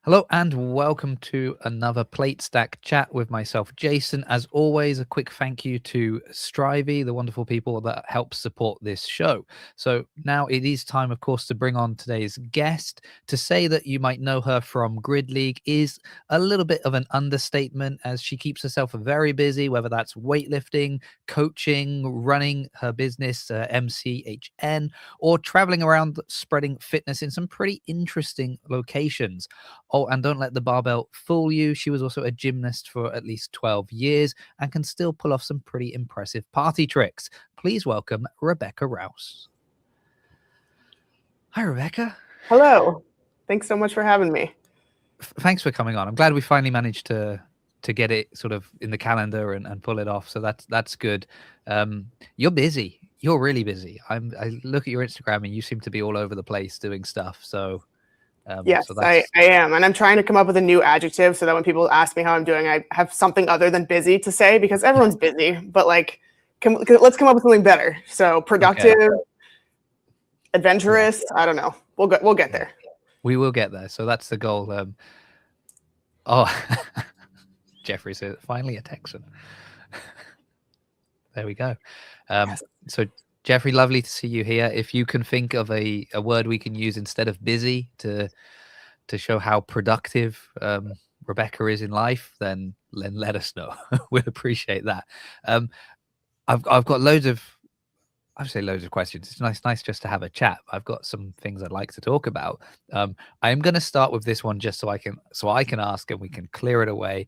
Hello and welcome to another Plate Stack chat with myself, Jason. As always, a quick thank you to Strivey, the wonderful people that help support this show. So now it is time, of course, to bring on today's guest. To say that you might know her from Grid League is a little bit of an understatement, as she keeps herself very busy, whether that's weightlifting, coaching, running her business, MCHN, or traveling around spreading fitness in some pretty interesting locations. Oh, and don't let the barbell fool you. She was also a gymnast for at least 12 years and can still pull off some pretty impressive party tricks. Please welcome Rebecca Rouse. Hi, Rebecca. Hello. Thanks so much for having me. Thanks for coming on. I'm glad we finally managed to get it sort of in the calendar and pull it off. So that's good. You're busy. You're really busy. I look at your Instagram and you seem to be all over the place doing stuff. So yes, so I am. And I'm trying to come up with a new adjective so that when people ask me how I'm doing, I have something other than busy to say, because everyone's busy, but like, let's come up with something better. So productive, adventurous. I don't know. We'll get there. We will get there. So that's the goal. Jeffrey said, finally a Texan. There we go. So Jeffrey, lovely to see you here. If you can think of a word we can use instead of busy to show how productive Rebecca is in life, then let us know. We'll appreciate that. I've got loads of questions. It's nice just to have a chat. I've got some things I'd like to talk about. I'm going to start with this one just so I can ask and we can clear it away.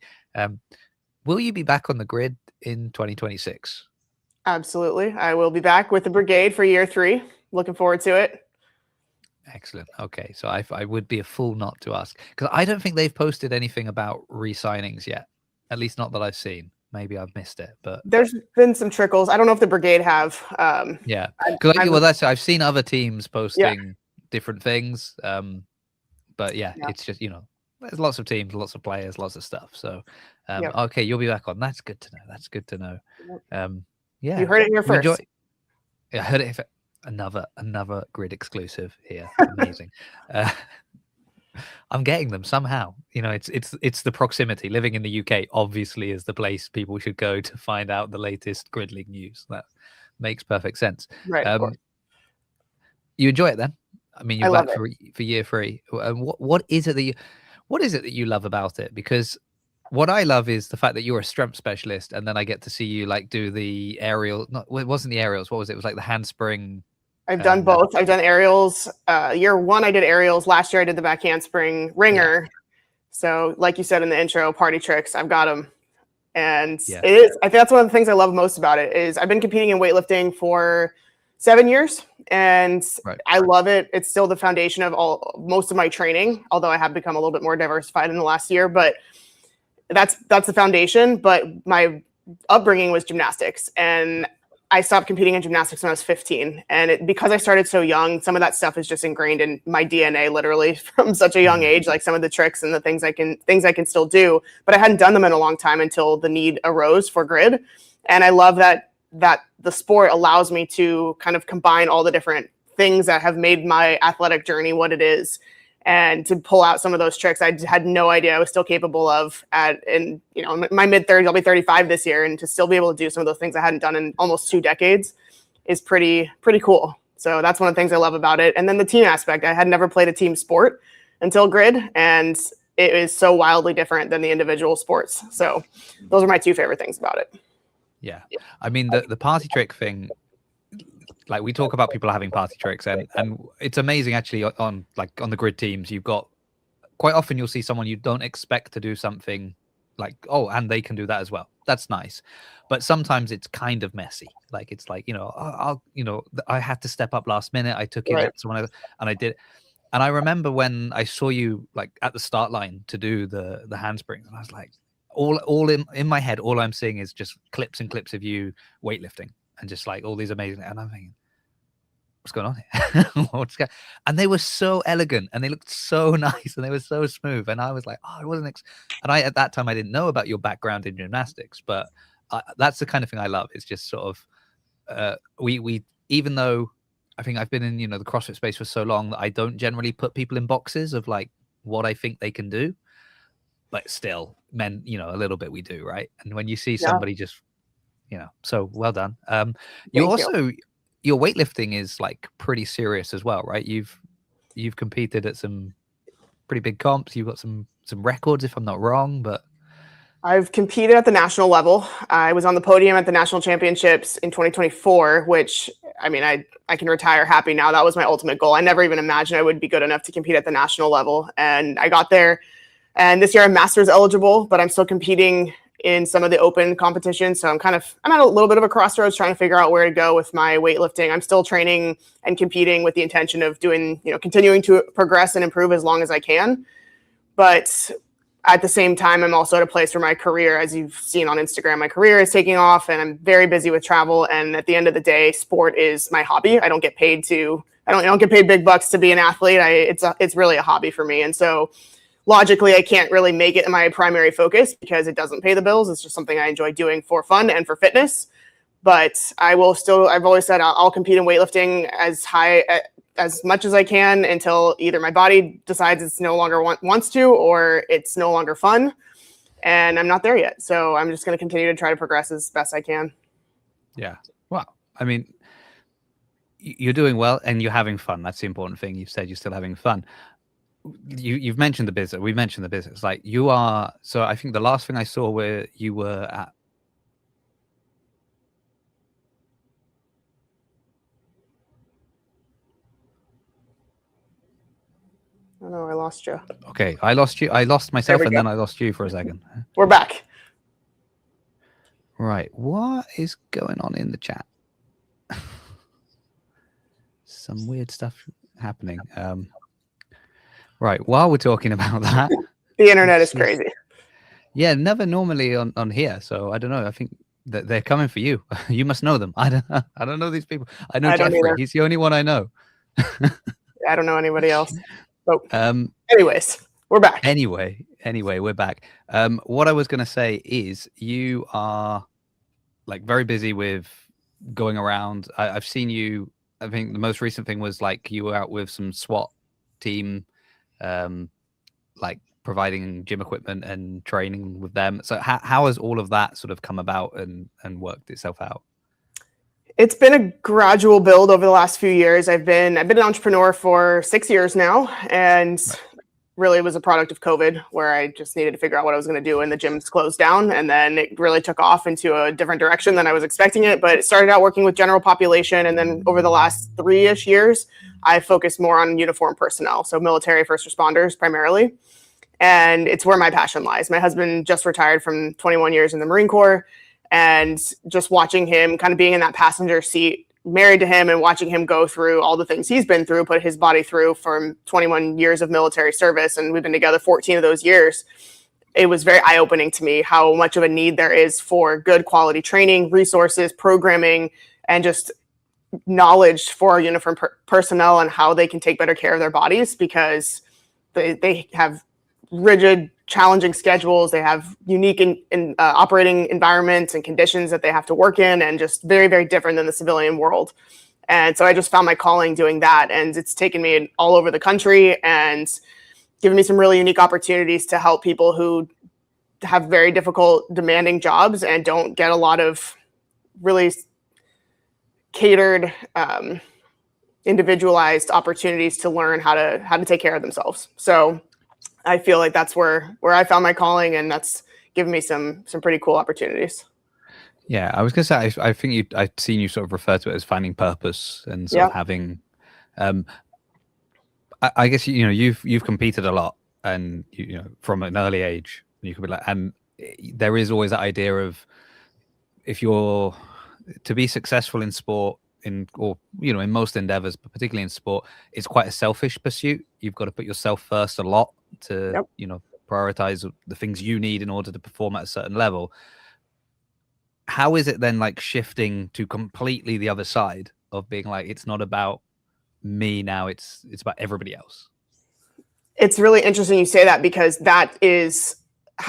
Will you be back on the grid in 2026? Absolutely. I will be back with the brigade for year 3. Looking forward to it. Excellent. Okay. So I would be a fool not to ask, because I don't think they've posted anything about re-signings yet. At least not that I've seen. Maybe I've missed it, but there's been some trickles. I don't know if the brigade have. Yeah. Because I've seen other teams posting different things. But it's just, there's lots of teams, lots of players, lots of stuff. So, okay, you'll be back on. That's good to know. That's good to know. Yeah, you heard it here first. I heard it. Another grid exclusive here. Amazing. I'm getting them somehow. It's the proximity. Living in the UK obviously is the place people should go to find out the latest Grid League news. That makes perfect sense. Right. You enjoy it then? I mean, you're back for year 3. What is it that you love about it? Because what I love is the fact that you're a strength specialist, and then I get to see you like do the aerial. It wasn't the aerials. What was it? It was like the handspring. I've done both. I've done aerials. Year 1, I did aerials. Last year, I did the back handspring ringer. Yeah. So, like you said in the intro, party tricks. I've got them, and it is. I think that's one of the things I love most about it. Is I've been competing in weightlifting for 7 years, and I love it. It's still the foundation of most of my training. Although I have become a little bit more diversified in the last year, but that's the foundation. But my upbringing was gymnastics, and I stopped competing in gymnastics when I was 15. And because I started so young, some of that stuff is just ingrained in my DNA, literally from such a young age, like some of the tricks and the things I can still do, but I hadn't done them in a long time until the need arose for grid. And I love that the sport allows me to kind of combine all the different things that have made my athletic journey what it is, and to pull out some of those tricks I had no idea I was still capable of in my mid-30s. I'll be 35 this year, and to still be able to do some of those things I hadn't done in almost 2 decades is pretty cool. So that's one of the things I love about it. And then the team aspect. I had never played a team sport until grid, and it is so wildly different than the individual sports. So those are my 2 favorite things about it. Yeah. I mean, the party trick thing, like we talk about people having party tricks, and it's amazing actually on the grid teams. You've got quite often you'll see someone you don't expect to do something like, oh, and they can do that as well. That's nice. But sometimes it's kind of messy. Like it's like, I had to step up last minute. I took it someone else, and I did. And I remember when I saw you like at the start line to do the handsprings, and I was like, all in my head, all I'm seeing is just clips and clips of you weightlifting. And just like all these amazing, and I'm thinking, what's going on here? And they were so elegant, and they looked so nice, and they were so smooth. And I was like, oh, I wasn't. And at that time, I didn't know about your background in gymnastics, but that's the kind of thing I love. It's just sort of, we even though I think I've been in the CrossFit space for so long that I don't generally put people in boxes of like what I think they can do, but still, men, you know, a little bit we do, right? And when you see somebody just, you know, so well done. You also, your weightlifting is like pretty serious as well, right? You've competed at some pretty big comps. You've got some records, if I'm not wrong, but I've competed at the national level. I was on the podium at the national championships in 2024, which, I mean, I can retire happy now. That was my ultimate goal. I never even imagined I would be good enough to compete at the national level. And I got there. And this year I'm masters eligible, but I'm still competing in some of the open competitions. So I'm at a little bit of a crossroads trying to figure out where to go with my weightlifting. I'm still training and competing with the intention of doing, you know, continuing to progress and improve as long as I can. But at the same time, I'm also at a place where my career, as you've seen on Instagram, my career is taking off and I'm very busy with travel. And at the end of the day, sport is my hobby. I don't get paid big bucks to be an athlete. It's really a hobby for me. And so logically, I can't really make it my primary focus because it doesn't pay the bills. It's just something I enjoy doing for fun and for fitness. But I've always said I'll compete in weightlifting as much as I can until either my body decides it's no longer wants to, or it's no longer fun. And I'm not there yet. So I'm just going to continue to try to progress as best I can. Yeah. Wow. I mean, you're doing well and you're having fun. That's the important thing. You've said you're still having fun. You've mentioned the business. We mentioned the business. Like you are. So I think the last thing I saw where you were at. Oh no, I lost you. Okay, I lost you. I lost myself, and then I lost you for a second. We're back. Right. What is going on in the chat? Some weird stuff happening. Right. While we're talking about that, the internet is crazy. Yeah, never normally on here. So I don't know. I think that they're coming for you. You must know them. I don't know these people. I know Jeffrey. He's the only one I know. I don't know anybody else. Oh. Anyways, we're back. Anyway, we're back. What I was going to say is you are like very busy with going around. I've seen you. I think the most recent thing was like you were out with some SWAT team, like providing gym equipment and training with them. So how has all of that sort of come about and worked itself out? It's been a gradual build over the last few years. I've been an entrepreneur for 6 years now, and really it was a product of COVID where I just needed to figure out what I was going to do, and the gyms closed down, and then it really took off into a different direction than I was expecting it. But it started out working with general population, and then over the last 3-ish years, I focused more on uniformed personnel, so military first responders primarily. And it's where my passion lies. My husband just retired from 21 years in the Marine Corps. And just watching him kind of being in that passenger seat, married to him, and watching him go through all the things he's been through, put his body through from 21 years of military service. And we've been together 14 of those years. It was very eye-opening to me how much of a need there is for good quality training, resources, programming, and just knowledge for our uniformed personnel and how they can take better care of their bodies, because they have rigid, challenging schedules. They have unique operating environments and conditions that they have to work in, and just very, very different than the civilian world. And so I just found my calling doing that. And it's taken me all over the country and given me some really unique opportunities to help people who have very difficult, demanding jobs and don't get a lot of really catered, individualized opportunities to learn how to take care of themselves. So I feel like that's where I found my calling, and that's given me some pretty cool opportunities. Yeah, I was gonna say, I think I've seen you sort of refer to it as finding purpose and sort of having. I guess you've competed a lot, and you know from an early age you could be like, and there is always that idea of if you're to be successful in sport, in most endeavors, but particularly in sport, it's quite a selfish pursuit. You've got to put yourself first a lot to prioritize the things you need in order to perform at a certain level. How is it then like shifting to completely the other side of being like, it's not about me now, it's about everybody else? It's really interesting you say that, because that is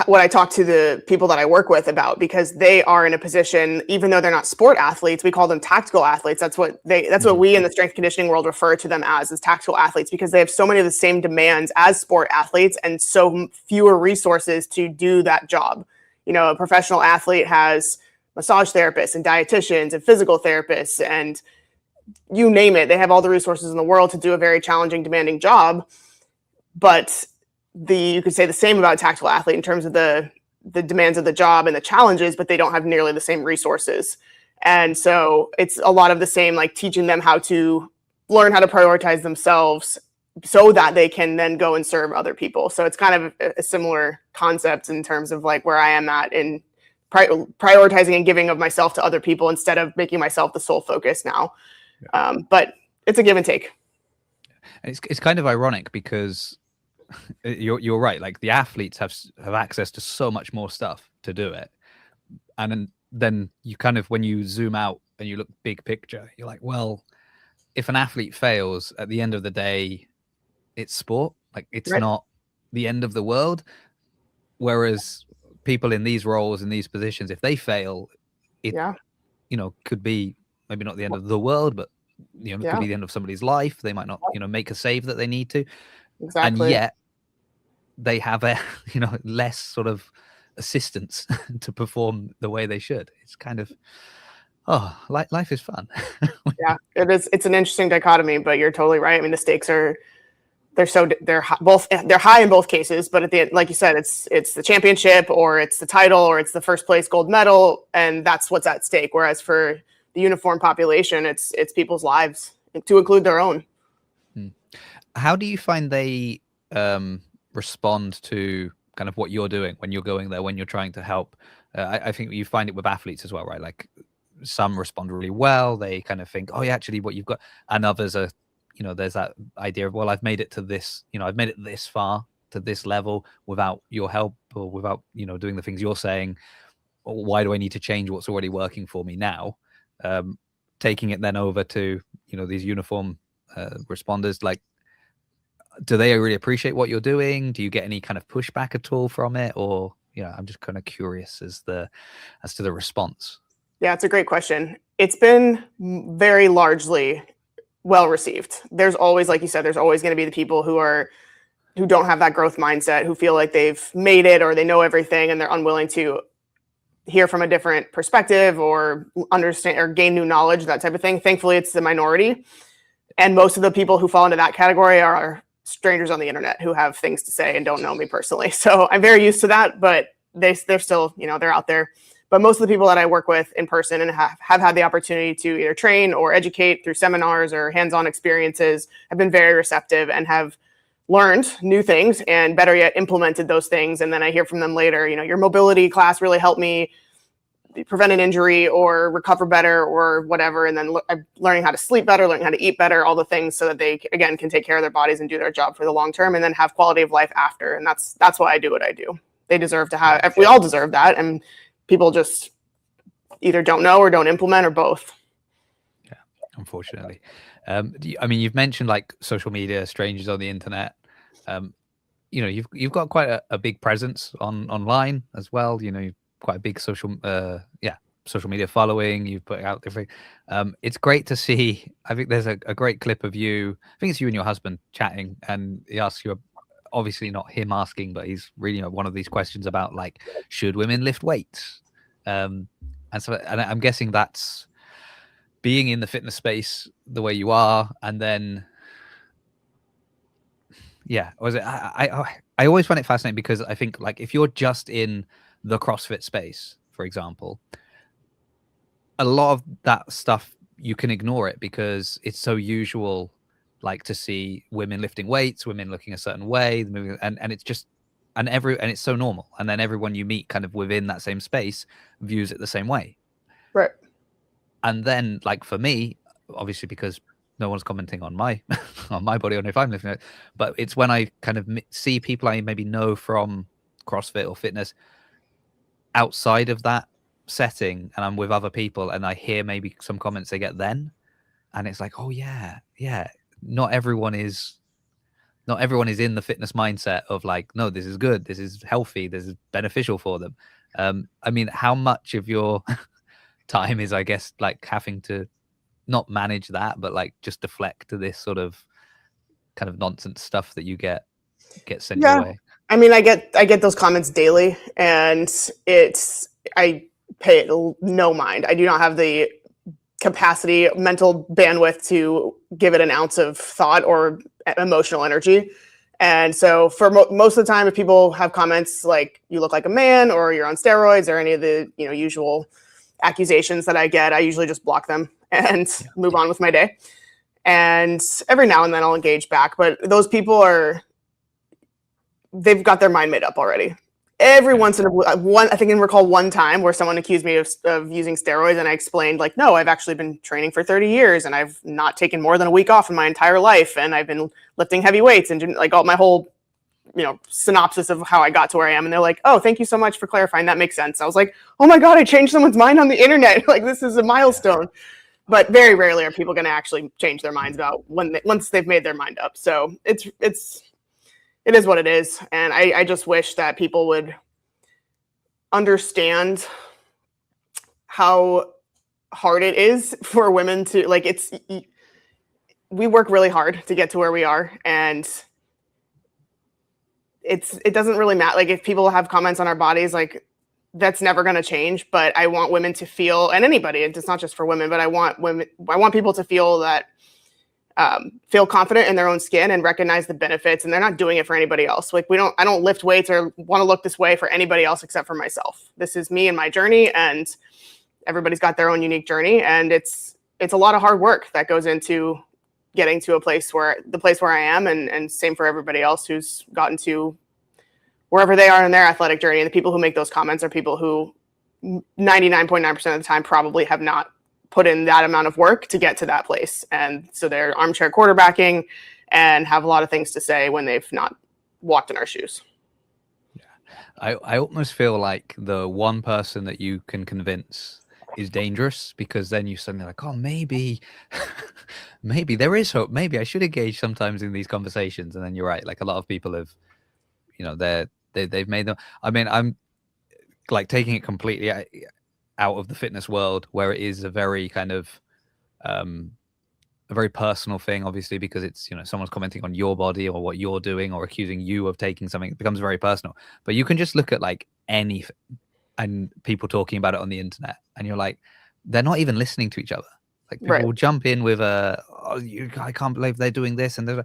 what I talk to the people that I work with about, because they are in a position, even though they're not sport athletes, we call them tactical athletes. That's what we in the strength conditioning world refer to them as tactical athletes, because they have so many of the same demands as sport athletes and so fewer resources to do that job. You know, a professional athlete has massage therapists and dietitians and physical therapists and you name it. They have all the resources in the world to do a very challenging, demanding job. But you could say the same about a tactical athlete in terms of the demands of the job and the challenges, but they don't have nearly the same resources. And so it's a lot of the same, like teaching them how to learn how to prioritize themselves so that they can then go and serve other people. So it's kind of a similar concept in terms of like where I am at in prioritizing and giving of myself to other people instead of making myself the sole focus now. Yeah. But it's a give and take. And it's kind of ironic because you're right. Like the athletes have access to so much more stuff to do it. And then you kind of, when you zoom out and you look big picture, you're like, well, if an athlete fails at the end of the day, it's sport. Like it's not the end of the world. Whereas people in these roles, in these positions, if they fail, it, you know, could be maybe not the end of the world, but, you know, it could be the end of somebody's life. They might not, you know, make a save that they need to. Exactly. And yet they have a, you know, less sort of assistance to perform the way they should. It's kind of, life is fun. Yeah, it is. It's an interesting dichotomy, but you're totally right. I mean, the stakes are, they're high in both cases, but at the end, like you said, it's the championship or it's the title or it's the first place gold medal. And that's what's at stake. Whereas for the uniform population, it's people's lives, to include their own. How do you find they respond to kind of what you're doing when you're going there, when you're trying to help? I think you find it with athletes as well, right? Like some respond really well. They kind of think, oh yeah, actually what you've got, and others are, you know, there's that idea of, well, I've made it to this, you know, I've made it this far to this level without your help or without, you know, doing the things you're saying. Why do I need to change what's already working for me now? Taking it then over to, you know, these uniform responders, like, do they really appreciate what you're doing? Do you get any kind of pushback at all from it? Or, you know, I'm just kind of curious as to the response. Yeah, it's a great question. It's been very largely well received. There's always, like you said, there's always going to be the people who don't have that growth mindset, who feel like they've made it or they know everything and they're unwilling to hear from a different perspective or understand or gain new knowledge, that type of thing. Thankfully, it's the minority. And most of the people who fall into that category are strangers on the internet who have things to say and don't know me personally. So I'm very used to that, but they're still, you know, they're out there. But most of the people that I work with in person and have had the opportunity to either train or educate through seminars or hands-on experiences have been very receptive and have learned new things and better yet implemented those things. And then I hear from them later, you know, your mobility class really helped me prevent an injury or recover better or whatever. And then I'm learning how to sleep better, learning how to eat better, all the things so that they, again, can take care of their bodies and do their job for the long term and then have quality of life after. And that's why I do what I do. They deserve to have, we all deserve that. And people just either don't know or don't implement or both. Yeah, unfortunately. I mean, you've mentioned like social media, strangers on the internet. You know, you've got quite a big presence online as well. You know, you've quite a big social media following. You've put out different. It's great to see. I think there's a great clip of you. I think it's you and your husband chatting, and he asks you, obviously not him asking, but he's reading one of these questions about like, should women lift weights? And I'm guessing that's being in the fitness space the way you are, and then I always find it fascinating because I think like if you're just in the CrossFit space, for example, a lot of that stuff you can ignore it because it's so usual, like to see women lifting weights, women looking a certain way, and it's just and it's so normal, and then everyone you meet kind of within that same space views it the same way, right? And then like for me, obviously because no one's commenting on my on my body or if I'm lifting it, but it's when I kind of see people I maybe know from CrossFit or fitness outside of that setting, and I'm with other people, and I hear maybe some comments they get then, and it's like, oh yeah, not everyone is not everyone is in the fitness mindset of like, no, this is good, this is healthy, this is beneficial for them. I mean, how much of your time is, I guess, like having to not manage that, but like just deflect to this sort of kind of nonsense stuff that you get sent your way? I mean, I get those comments daily, and I pay it no mind. I do not have the capacity, mental bandwidth to give it an ounce of thought or emotional energy. And so for most of the time, if people have comments like you look like a man or you're on steroids or any of the usual accusations that I get, I usually just block them and move on with my day. And every now and then I'll engage back, but those people they've got their mind made up already. Every once in a while, I think I can recall one time where someone accused me of using steroids, and I explained like, no, I've actually been training for 30 years and I've not taken more than a week off in my entire life. And I've been lifting heavy weights and like all my whole, synopsis of how I got to where I am. And they're like, oh, thank you so much for clarifying. That makes sense. I was like, oh my God, I changed someone's mind on the internet. Like, this is a milestone. But very rarely are people going to actually change their minds about once they've made their mind up. So it is what it is. And I just wish that people would understand how hard it is for women to, like, we work really hard to get to where we are. And it doesn't really matter. Like, if people have comments on our bodies, like, that's never going to change. But I want women to feel, and anybody, it's not just for women, but I want people to feel that, feel confident in their own skin and recognize the benefits, and they're not doing it for anybody else. Like, I don't lift weights or want to look this way for anybody else except for myself. This is me and my journey, and everybody's got their own unique journey. And it's a lot of hard work that goes into getting to the place where I am, and same for everybody else who's gotten to wherever they are in their athletic journey. And the people who make those comments are people who 99.9% of the time probably have not put in that amount of work to get to that place. And so they're armchair quarterbacking and have a lot of things to say when they've not walked in our shoes. Yeah. I almost feel like the one person that you can convince is dangerous, because then you suddenly like, oh, maybe there is hope. Maybe I should engage sometimes in these conversations. And then you're right. Like, a lot of people have, they've made them. I mean, I'm like taking it completely out of the fitness world, where it is a very kind of a very personal thing, obviously, because it's someone's commenting on your body or what you're doing or accusing you of taking something. It becomes very personal. But you can just look at like anything and people talking about it on the internet, and you're like, they're not even listening to each other. Like, people will jump in with I can't believe they're doing this, and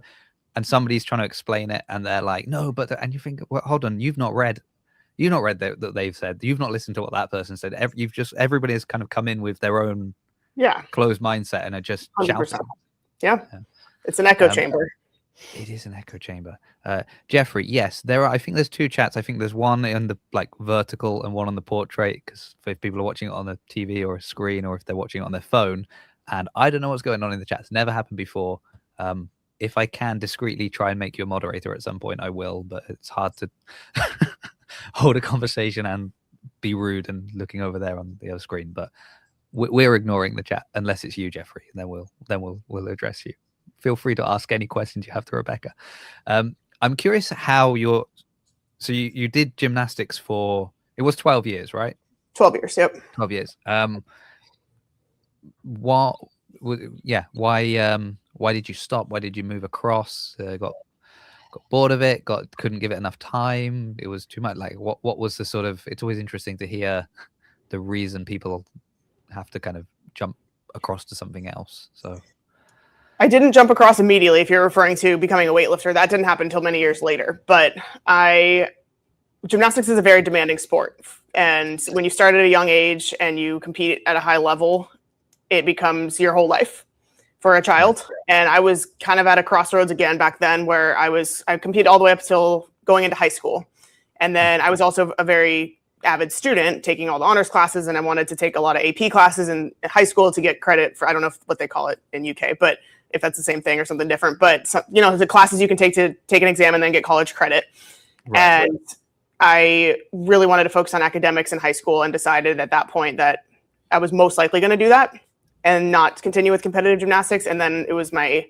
somebody's trying to explain it, and they're like, no, but and you think, well, hold on, you've not read that they've said, you've not listened to what that person said. Everybody has kind of come in with their own closed mindset and are just 100%. Shouting. Yeah. It's an echo chamber. It is an echo chamber. Jeffrey, yes, I think there's two chats. I think there's one in the like vertical and one on the portrait, because if people are watching it on a TV or a screen, or if they're watching it on their phone, and I don't know what's going on in the chat. It's never happened before. If I can discreetly try and make you a moderator at some point, I will, but it's hard to hold a conversation and be rude and looking over there on the other screen. But we're ignoring the chat unless it's you, Jeffrey, and then we'll address you. Feel free to ask any questions you have to Rebecca. I'm curious how so you did gymnastics for, it was 12 years, right? 12 years. Yep. 12 years. Why did you stop? Why did you move across? Got bored of it, couldn't give it enough time, it was too much? Like, what was the sort of, it's always interesting to hear the reason people have to kind of jump across to something else. So I didn't jump across immediately. If you're referring to becoming a weightlifter, that didn't happen until many years later. But gymnastics is a very demanding sport, and when you start at a young age and you compete at a high level, it becomes your whole life for a child. And I was kind of at a crossroads again back then, where I competed all the way up till going into high school. And then I was also a very avid student, taking all the honors classes, and I wanted to take a lot of AP classes in high school to get credit for, I don't know what they call it in UK, but if that's the same thing or something different, but the classes you can take to take an exam and then get college credit. Right. And I really wanted to focus on academics in high school, and decided at that point that I was most likely going to do that and not continue with competitive gymnastics. And then it was my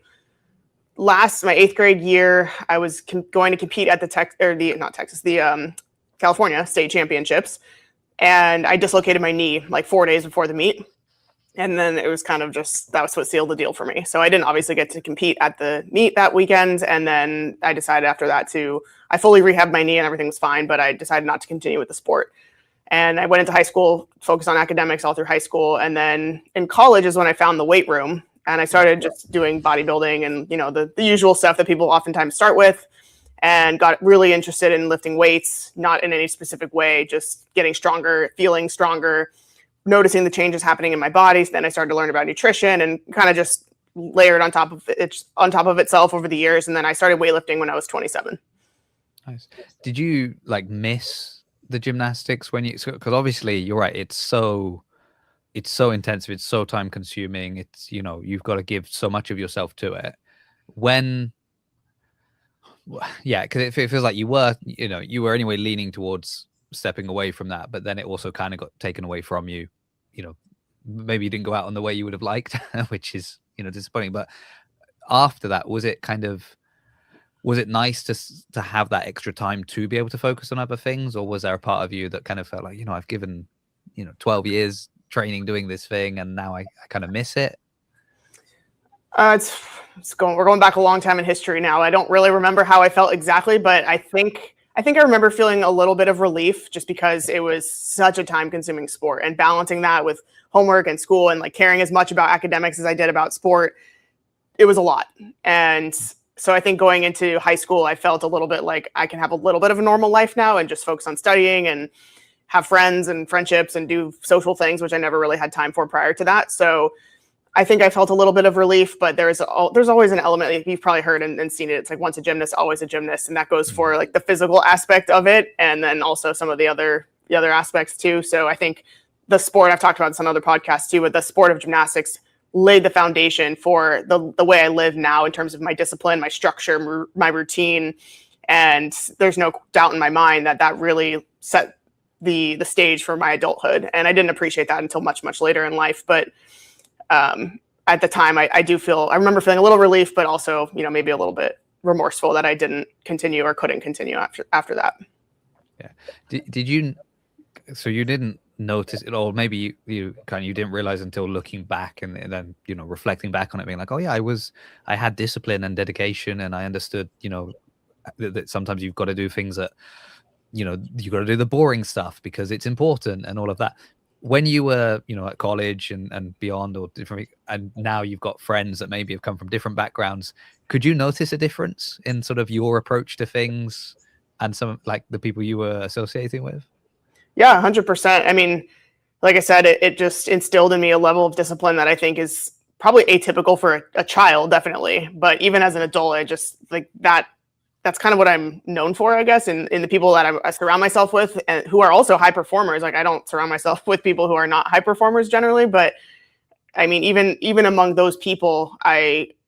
my 8th grade year, I was going to compete at the California State Championships, and I dislocated my knee like 4 days before the meet. And then it was kind of just, that was what sealed the deal for me. So I didn't obviously get to compete at the meet that weekend. And then I decided after that I fully rehabbed my knee and everything was fine, but I decided not to continue with the sport. And I went into high school, focused on academics all through high school. And then in college is when I found the weight room, and I started just doing bodybuilding and, the usual stuff that people oftentimes start with, and got really interested in lifting weights, not in any specific way, just getting stronger, feeling stronger, noticing the changes happening in my body. So then I started to learn about nutrition and kind of just layered on top of itself over the years. And then I started weightlifting when I was 27. Nice. Did you miss the gymnastics because obviously you're right. It's so intensive. It's so time consuming. It's, you've got to give so much of yourself to it. Because it feels like you were anyway leaning towards stepping away from that, but then it also kind of got taken away from you. Maybe you didn't go out on the way you would have liked, which is disappointing. But after that, was it nice to have that extra time to be able to focus on other things, or was there a part of you that kind of felt like, I've given 12 years training doing this thing and now I kind of miss it? We're going back a long time in history now. I don't really remember how I felt exactly, but I think I remember feeling a little bit of relief just because it was such a time-consuming sport, and balancing that with homework and school and caring as much about academics as I did about sport, it was a lot. And so I think going into high school, I felt a little bit like I can have a little bit of a normal life now and just focus on studying and have friends and friendships and do social things, which I never really had time for prior to that. So I think I felt a little bit of relief, but there's always an element, you've probably heard and seen it. It's like once a gymnast, always a gymnast. And that goes for the physical aspect of it. And then also some of the other aspects too. So I think the sport, I've talked about in some other podcasts too, but the sport of gymnastics laid the foundation for the way I live now in terms of my discipline, my structure, my routine. And there's no doubt in my mind that really set the stage for my adulthood. And I didn't appreciate that until much, much later in life. But at the time, I remember feeling a little relief, but also, maybe a little bit remorseful that I didn't continue or couldn't continue after that. Yeah. Did you, so you didn't notice it, or maybe you didn't realize until looking back and then, reflecting back on it, being like, oh yeah, I had discipline and dedication, and I understood, that sometimes you've got to do things that, you've got to do the boring stuff because it's important and all of that. When you were, at college and beyond, or different, and now you've got friends that maybe have come from different backgrounds, could you notice a difference in sort of your approach to things and some the people you were associating with? Yeah, 100%. I mean, like I said, it just instilled in me a level of discipline that I think is probably atypical for a child, definitely. But even as an adult, I just that's kind of what I'm known for, I guess, in the people that I surround myself with, and who are also high performers. I don't surround myself with people who are not high performers generally, but I mean, even among those people,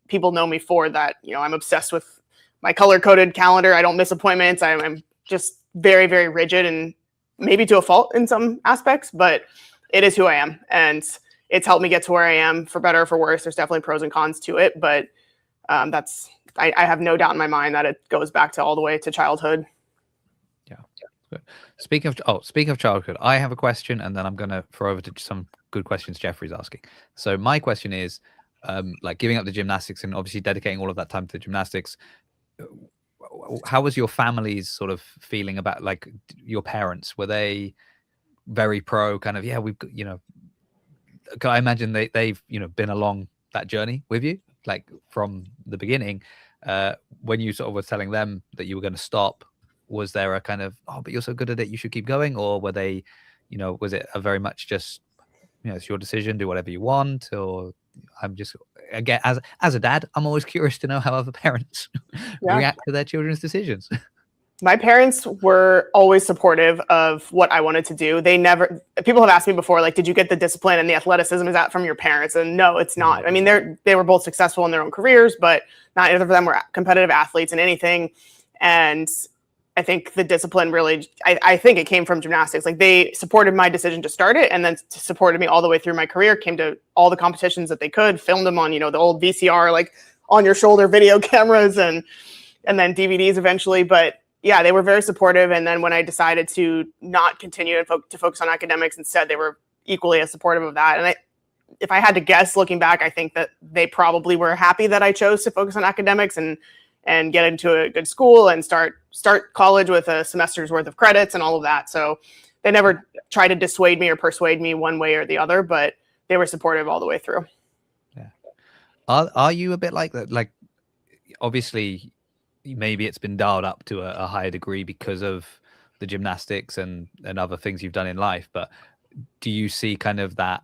people know me for that. I'm obsessed with my color-coded calendar. I don't miss appointments. I'm just very, very rigid, and maybe to a fault in some aspects, but it is who I am. And it's helped me get to where I am, for better or for worse. There's definitely pros and cons to it, but I have no doubt in my mind that it goes back to all the way to childhood. Yeah. Good. Speaking of childhood, I have a question, and then I'm going to throw over to some good questions Jeffrey's asking. So my question is, giving up the gymnastics and obviously dedicating all of that time to gymnastics, how was your family's sort of feeling about, your parents? Were they very pro kind of, yeah, we've got, I imagine they've, been along that journey with you, from the beginning, when you sort of were telling them that you were going to stop, was there a kind of, oh, but you're so good at it, you should keep going? Or were they, was it a very much just, it's your decision, do whatever you want? Or I'm just, again, as a dad, I'm always curious to know how other parents react to their children's decisions. My parents were always supportive of what I wanted to do. People have asked me before, did you get the discipline and the athleticism? Is that from your parents? And no, it's not. I mean, they were both successful in their own careers, but not either of them were competitive athletes in anything. And I think the discipline really, I think it came from gymnastics. They supported my decision to start it, and then supported me all the way through my career, came to all the competitions that they could, filmed them on, the old VCR, on your shoulder video cameras and then DVDs eventually. But yeah, they were very supportive. And then when I decided to not continue and to focus on academics instead, they were equally as supportive of that. And if I had to guess, looking back, I think that they probably were happy that I chose to focus on academics and get into a good school and start college with a semester's worth of credits and all of that. So they never tried to dissuade me or persuade me one way or the other, but they were supportive all the way through. Yeah. Are you a bit like that? Like, obviously, maybe it's been dialed up to a higher degree because of the gymnastics and other things you've done in life. But do you see kind of that,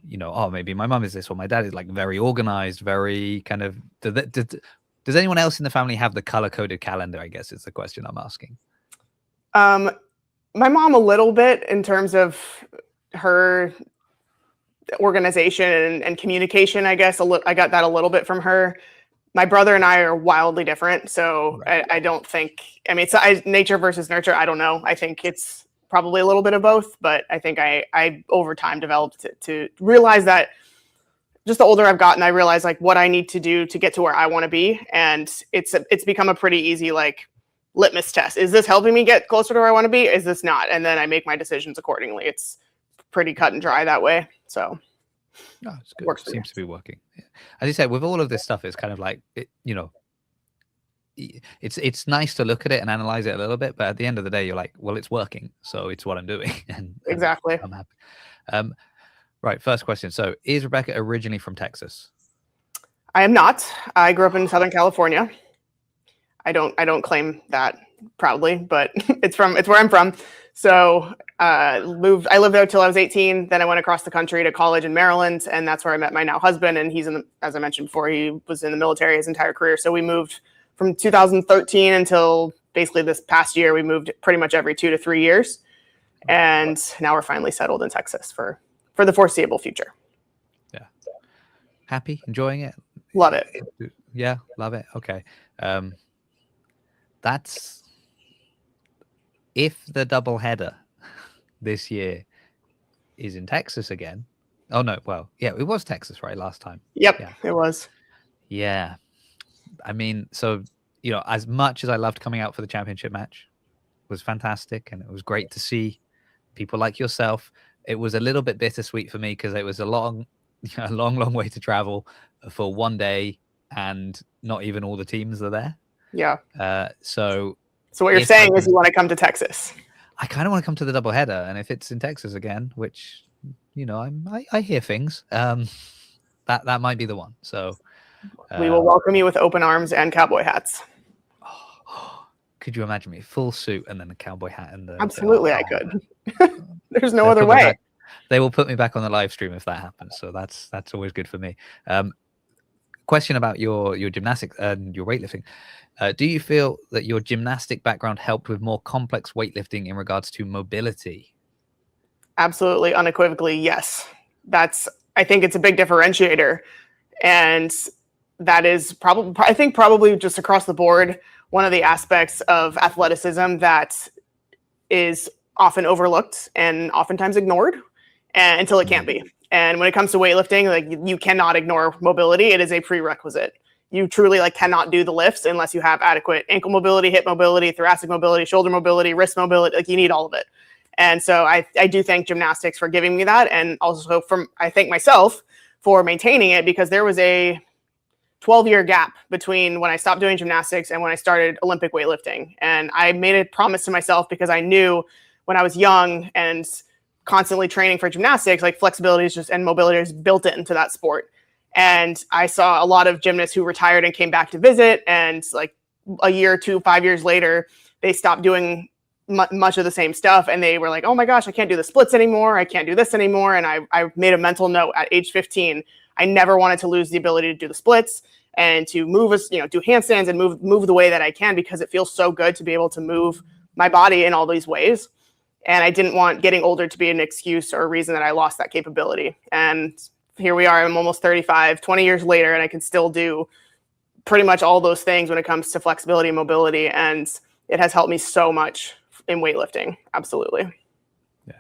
you know, oh, maybe my mum is this or my dad is like very organized, very kind of, does anyone else in the family have the color-coded calendar, I guess is the question I'm asking. My mom a little bit in terms of her organization and communication, I guess. I got that a little bit from her. My brother and I are wildly different. So right. I don't think, I mean, it's nature versus nurture. I don't know. I think it's probably a little bit of both, but I think I over time developed to realize that just the older I've gotten, I realize like what I need to do to get to where I want to be. And it's become a pretty easy, like, litmus test. Is this helping me get closer to where I want to be? Is this not? And then I make my decisions accordingly. It's pretty cut and dry that way. So it's good. Works seems to be working. Yeah. As you said, with all of this stuff, it's kind of like, you know, it's nice to look at it and analyze it a little bit, but at the end of the day, you're like, well, it's working, so it's what I'm doing. and exactly. I'm happy. Right. First question. So is Rebecca originally from Texas? I am not. I grew up in Southern California. I don't claim that proudly, but it's where I'm from. So I lived there till I was 18. Then I went across the country to college in Maryland, and that's where I met my now husband. And he's as I mentioned before, he was in the military his entire career. So we moved from 2013 until basically this past year. We moved pretty much every 2 to 3 years, and now we're finally settled in Texas for the foreseeable future. Yeah. Happy, enjoying it. Love it. Yeah, love it. Okay. That's if the double header this year is in Texas again. Oh no, well, yeah, it was Texas, right? Last time. Yep, yeah. It was. Yeah. I mean, so, you know, as much as I loved coming out for the championship match, it was fantastic. And it was great to see people like yourself. It was a little bit bittersweet for me because it was a long way to travel for one day and not even all the teams are there. Yeah. So what you're saying is you want to come to Texas. I kind of want to come to the doubleheader, and if it's in Texas again, which, you know, I hear things, that might be the one. So we will welcome you with open arms and cowboy hats. Could you imagine me full suit and then a cowboy hat and the? Absolutely, I could. There's no other way. They will put me back on the live stream if that happens. So that's always good for me. Question about your gymnastics and your weightlifting. Do you feel that your gymnastic background helped with more complex weightlifting in regards to mobility? Absolutely, unequivocally, yes. I think it's a big differentiator. And that is probably just across the board, one of the aspects of athleticism that is often overlooked and oftentimes ignored until it can't be. And when it comes to weightlifting, like, you cannot ignore mobility. It is a prerequisite. You truly cannot do the lifts unless you have adequate ankle mobility, hip mobility, thoracic mobility, shoulder mobility, wrist mobility. Like, you need all of it. And so I do thank gymnastics for giving me that. And also I thank myself for maintaining it, because there was a 12-year gap between when I stopped doing gymnastics and when I started Olympic weightlifting. And I made a promise to myself, because I knew when I was young and constantly training for gymnastics, like, flexibility and mobility is built into that sport. And I saw a lot of gymnasts who retired and came back to visit, and like a year or 2, 5 years later, they stopped doing much of the same stuff. And they were like, oh my gosh, I can't do the splits anymore. I can't do this anymore. And I made a mental note at age 15. I never wanted to lose the ability to do the splits and to move do handstands and move the way that I can, because it feels so good to be able to move my body in all these ways. And I didn't want getting older to be an excuse or a reason that I lost that capability. And here we are, I'm almost 35, 20 years later, and I can still do pretty much all those things when it comes to flexibility and mobility. And it has helped me so much in weightlifting. Absolutely. Yeah.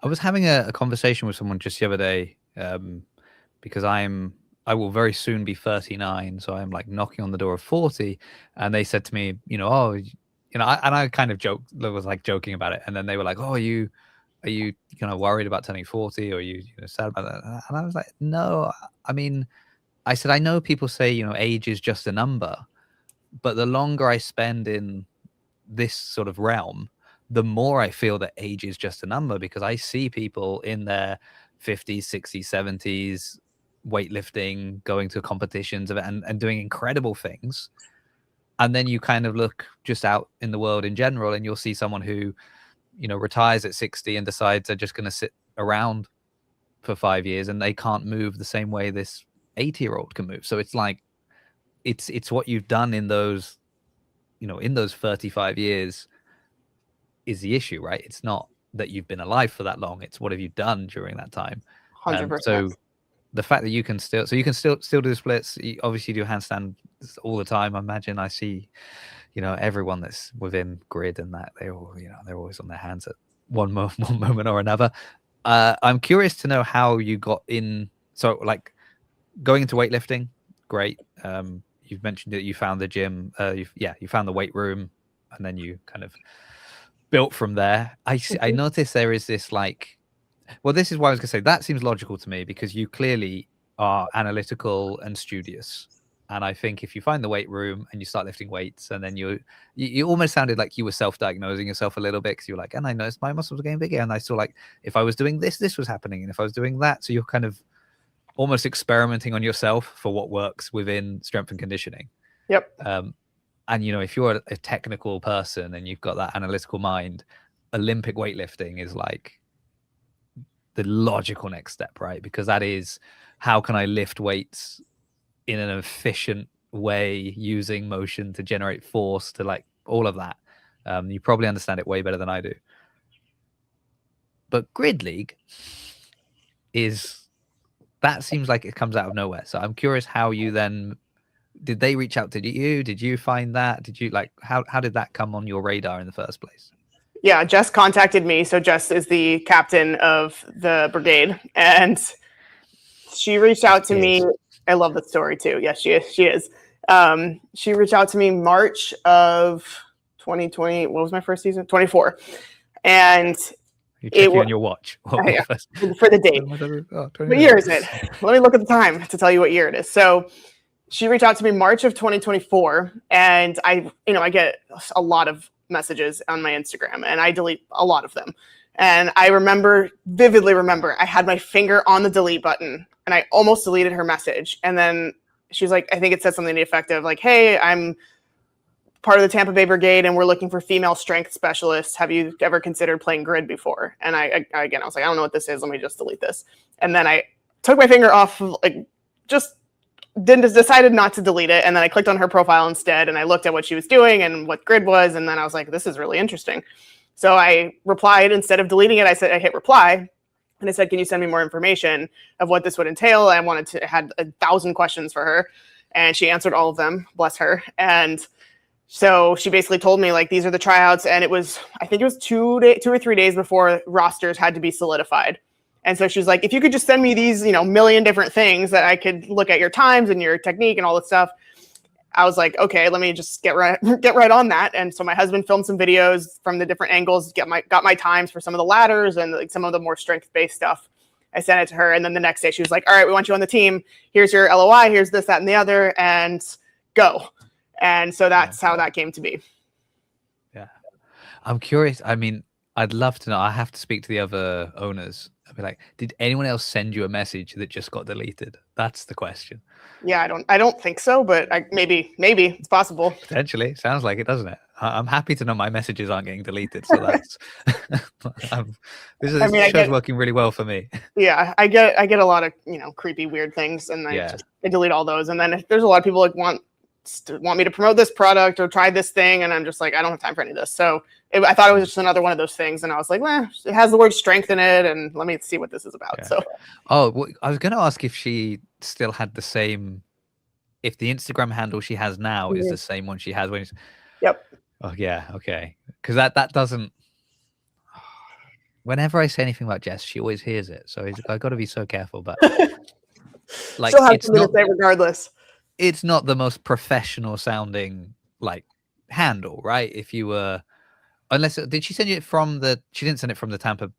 I was having a conversation with someone just the other day, because I'm I will very soon be 39, so I'm like knocking on the door of 40, and they said to me, oh, and I kind of was like joking about it, and then they were like, oh, are you kind of worried about turning 40, or are you sad about that? And I was like, no, I mean, I said, I know people say, age is just a number, but the longer I spend in this sort of realm, the more I feel that age is just a number, because I see people in their 50s, 60s, 70s, weightlifting, going to competitions and doing incredible things. And then you kind of look just out in the world in general, and you'll see someone who, retires at 60 and decides they're just going to sit around for 5 years, and they can't move the same way this 80-year-old can move. So it's like, it's what you've done in those, in those 35 years is the issue, right? It's not that you've been alive for that long. It's what have you done during that time? 100%. So the fact that you can still do splits, you obviously do handstand all the time. I imagine I see, everyone that's within grid and that they're always on their hands at one moment or another. I'm curious to know how you got in. So like going into weightlifting, great. You've mentioned that you found the gym. You found the weight room, and then you kind of built from there. I noticed there is this well, this is why I was gonna say that seems logical to me, because you clearly are analytical and studious. And I think if you find the weight room and you start lifting weights, and then you almost sounded like you were self-diagnosing yourself a little bit, because you're like, and I noticed my muscles were getting bigger, and I saw like if I was doing this was happening, and if I was doing that, so you're kind of almost experimenting on yourself for what works within strength and conditioning. Yep. And if you're a technical person and you've got that analytical mind, Olympic weightlifting is like the logical next step, right? Because that is, how can I lift weights in an efficient way using motion to generate force, to like all of that. You probably understand it way better than I do. But Grid League that seems like it comes out of nowhere. So I'm curious how you then, did they reach out to you? Did you find that? Did you how did that come on your radar in the first place? Yeah, Jess contacted me. So Jess is the captain of the brigade, and she reached out to me. I love the story too. Yes, she is. She is. She reached out to me March of 2020. What was my first season? 24. And you're checking on your watch for the date. What year is it? Let me look at the time to tell you what year it is. So she reached out to me March of 2024, and I get a lot of messages on my Instagram, and I delete a lot of them. And I vividly remember, I had my finger on the delete button, and I almost deleted her message. And then she was like, I think it said something to the effect of like, hey, I'm part of the Tampa Bay Brigade, and we're looking for female strength specialists. Have you ever considered playing grid before? And I was like, I don't know what this is. Let me just delete this. And then I took my finger off, decided not to delete it. And then I clicked on her profile instead, and I looked at what she was doing and what grid was. And then I was like, this is really interesting. So I replied, instead of deleting it, I hit reply. And I said, can you send me more information of what this would entail? I had 1,000 questions for her, and she answered all of them, bless her. And so she basically told me, like, these are the tryouts. And I think it was 2 or 3 days before rosters had to be solidified. And so she was like, if you could just send me these, million different things that I could look at your times and your technique and all this stuff. I was like, okay, let me just get right on that. And so my husband filmed some videos from the different angles, got my times for some of the ladders and like some of the more strength-based stuff. I sent it to her. And then the next day she was like, all right, we want you on the team. Here's your LOI. Here's this, that, and the other, and go. And so that's how that came to be. Yeah. I'm curious. I mean, I'd love to know. I have to speak to the other owners. I'd be like, did anyone else send you a message that just got deleted? That's the question. Yeah, I don't think so, but maybe it's possible. Potentially. Sounds like it, doesn't it? I'm happy to know my messages aren't getting deleted. So that's this show's working really well for me. Yeah, I get a lot of creepy, weird things, and I delete all those. And then if there's a lot of people like want me to promote this product or try this thing, and I'm just like, I don't have time for any of this. So I thought it was just another one of those things, and I was like, well, it has the word strength in it, and let me see what this is about. So well, I was going to ask if she still had the same, if the Instagram handle she has now is the same one she has when Yep. Oh yeah, okay, because that doesn't, whenever I say anything about Jess, she always hears it, so I've got to be so careful. But like Still have it's something not to say regardless. it's not the most professional sounding like handle, right? If you were, unless did she send you it from the? She didn't send it from the Tampa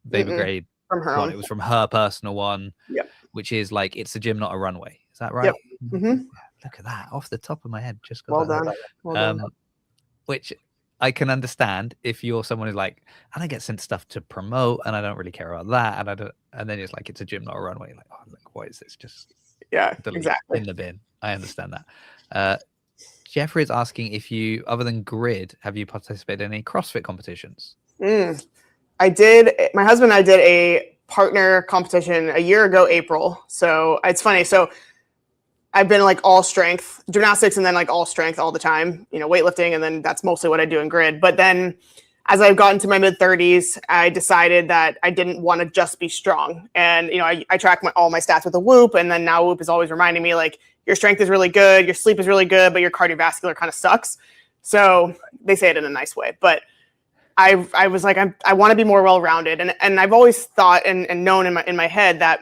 Baby Grade From her one. own. It was from her personal one. Yep. Which is like it's a gym, not a runway. Is that right? Yep. Mm-hmm. Look at that off the top of my head. Just got Well that. done. Well done. Which I can understand if you're someone who's like, and I get sent stuff to promote, and I don't really care about that, and I don't, and then it's like it's a gym, not a runway. Like, oh, like what is this? Just delete exactly in the bin. I understand that. Jeffrey is asking if you, other than grid, have you participated in any CrossFit competitions? I did. My husband and I did a partner competition a year ago, April. So it's funny. So I've been like all strength gymnastics and then like all strength all the time, weightlifting. And then that's mostly what I do in grid. But then as I've gotten to my mid 30s, I decided that I didn't want to just be strong. And, I track all my stats with a Whoop. And then now Whoop is always reminding me like your strength is really good. Your sleep is really good, but your cardiovascular kind of sucks. So they say it in a nice way, but I was like, I want to be more well-rounded. And I've always thought and known in my head that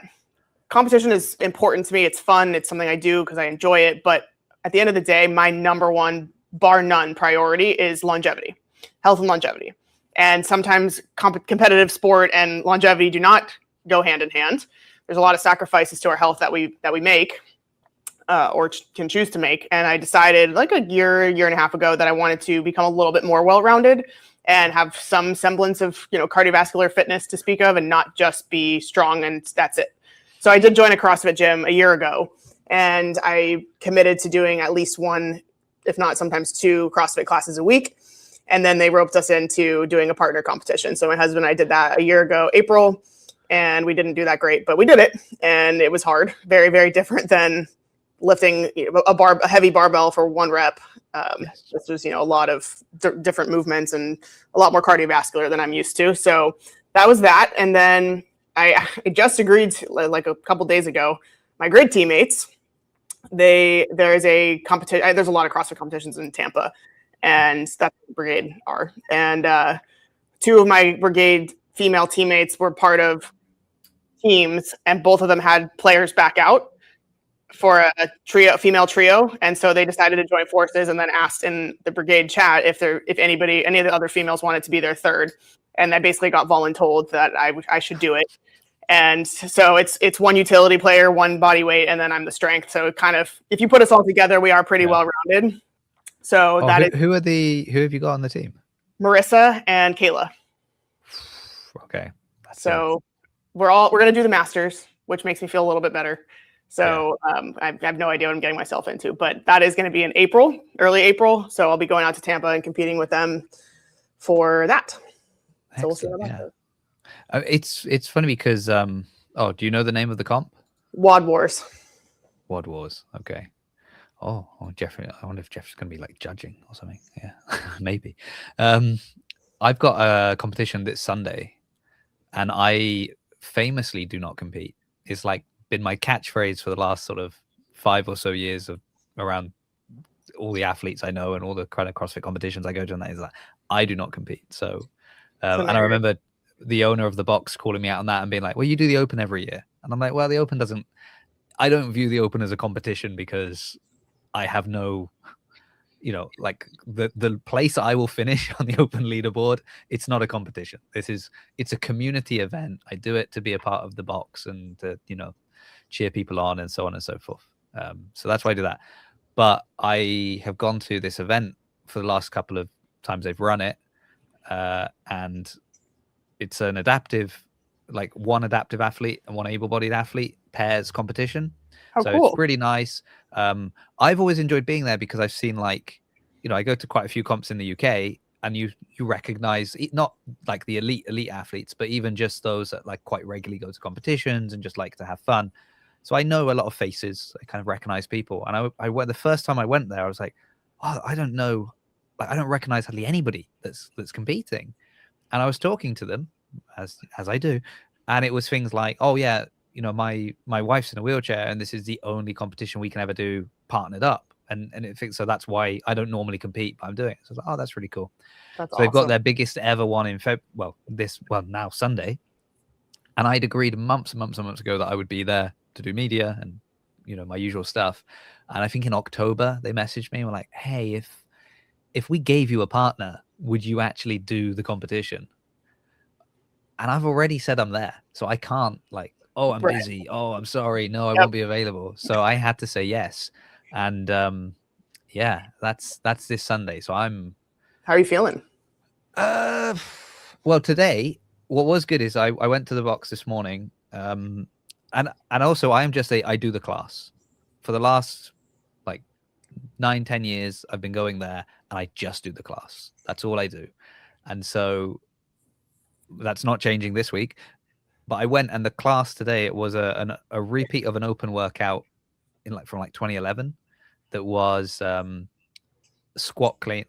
competition is important to me. It's fun. It's something I do because I enjoy it. But at the end of the day, my number one, bar none, priority is longevity, health and longevity. And sometimes competitive sport and longevity do not go hand in hand. There's a lot of sacrifices to our health that we make or can choose to make. And I decided like a year and a half ago that I wanted to become a little bit more well-rounded and have some semblance of, cardiovascular fitness to speak of and not just be strong and that's it. So I did join a CrossFit gym a year ago and I committed to doing at least one, if not sometimes two CrossFit classes a week. And then they roped us into doing a partner competition. So my husband and I did that a year ago, April, and we didn't do that great, but we did it. And it was hard, very, very different than lifting a heavy barbell for one rep. This was, a lot of different movements and a lot more cardiovascular than I'm used to. So that was that. And then I just agreed to, like a couple days ago, my grid teammates, there's a competition. There's a lot of CrossFit competitions in Tampa and that's what the brigade are. And two of my brigade female teammates were part of teams and both of them had players back out for a female trio. And so they decided to join forces and then asked in the brigade chat if any of the other females wanted to be their third. And I basically got voluntold that I should do it. And so it's one utility player, one body weight, and then I'm the strength. So it kind of, if you put us all together, we are pretty well-rounded. So who have you got on the team? Marissa and Kayla. Okay. We're going to do the Masters, which makes me feel a little bit better. So I have no idea what I'm getting myself into, but that is going to be in April, early April. So I'll be going out to Tampa and competing with them for that. Excellent, so we'll see how that goes. It's funny because do you know the name of the comp? WOD Wars. WOD Wars. Okay. Oh, Jeffrey. I wonder if Jeff's going to be like judging or something. Yeah, maybe. I've got a competition this Sunday, and I famously do not compete. It's like been my catchphrase for the last sort of 5 or so years of around all the athletes I know and all the kind of CrossFit competitions I go to, and that is that I do not compete. So, and I remember the owner of the box calling me out on that and being like, well, you do the Open every year. And I'm like, well, the Open I don't view the Open as a competition because I have no, like the place I will finish on the Open leaderboard, it's not a competition. It's a community event. I do it to be a part of the box and to, cheer people on and so on and so forth. So that's why I do that. But I have gone to this event for the last couple of times they've run it. And it's an adaptive, like one adaptive athlete and one able-bodied athlete pairs competition. Oh, cool. It's really nice. I've always enjoyed being there because I've seen I go to quite a few comps in the UK and you recognize not like the elite athletes, but even just those that like quite regularly go to competitions and just like to have fun. So I know a lot of faces. I kind of recognize people. And I went the first time I went there, I was like, oh, I don't know. Like, I don't recognize hardly anybody that's competing. And I was talking to them as I do. And it was things like, oh yeah, my wife's in a wheelchair and this is the only competition we can ever do partnered up. And so that's why I don't normally compete, but I'm doing it. So I was like, oh, that's really cool. That's so they've got their biggest ever one in now Sunday. And I'd agreed months and months and months ago that I would be there to do media and, you know, my usual stuff. And I think in October they messaged me and were like, hey, if we gave you a partner, would you actually do the competition? And I've already said I'm there, so I can't like, oh, I'm busy, oh, I'm sorry, no, I won't be available. So I had to say yes. And yeah, that's this Sunday. So I'm How are you feeling? Well, today what was good is I went to the box this morning, and also I do the class. For the last like 9-10 years I've been going there and I just do the class. That's all I do. And so that's not changing this week. But I went, and the class today, it was a repeat of an open workout from 2011 that was squat clean,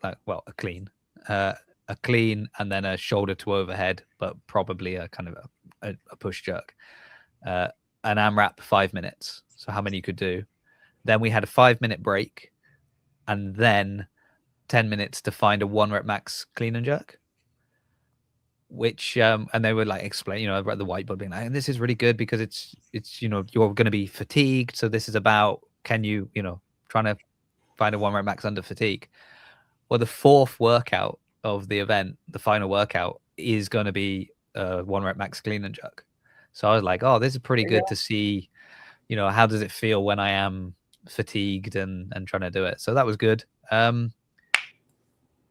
a clean and then a shoulder to overhead, but probably a kind of a push jerk, an AMRAP 5 minutes. So how many you could do. Then we had a 5-minute break, and then 10 minutes to find a 1 rep max clean and jerk, which and they would like explain, you know, about the whiteboard being like, and this is really good because it's you know, you're going to be fatigued, so this is about, can you, you know, trying to find a 1 rep max under fatigue. Well, the 4th workout of the event, the final workout, is going to be 1 rep max clean and jerk. So I was like, oh, this is pretty good to see, you know, how does it feel when I am fatigued and trying to do it. So that was good. I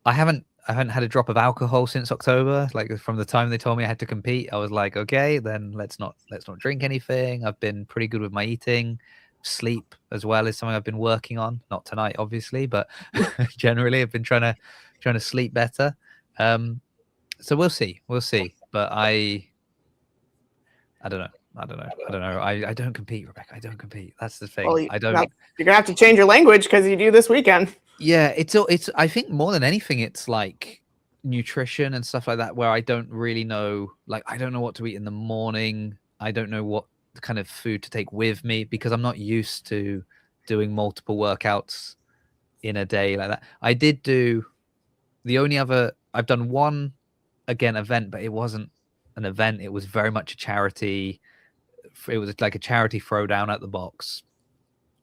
haven't had a drop of alcohol since October. Like from the time they told me I had to compete, I was like, okay, then let's not drink anything. I've been pretty good with my eating. Sleep as well is something I've been working on. Not tonight, obviously, but generally I've been trying to sleep better. So we'll see. But I don't know. I don't compete, Rebecca. I don't compete. That's the thing. Well, I don't. You're gonna have to change your language because you do this weekend. Yeah, it's. I think more than anything, it's like nutrition and stuff like that, where I don't really know. Like, I don't know what to eat in the morning. I don't know what kind of food to take with me because I'm not used to doing multiple workouts in a day like that. I did do I've done one event, but it wasn't an event. It was very much a charity. It was like a charity throwdown at the box.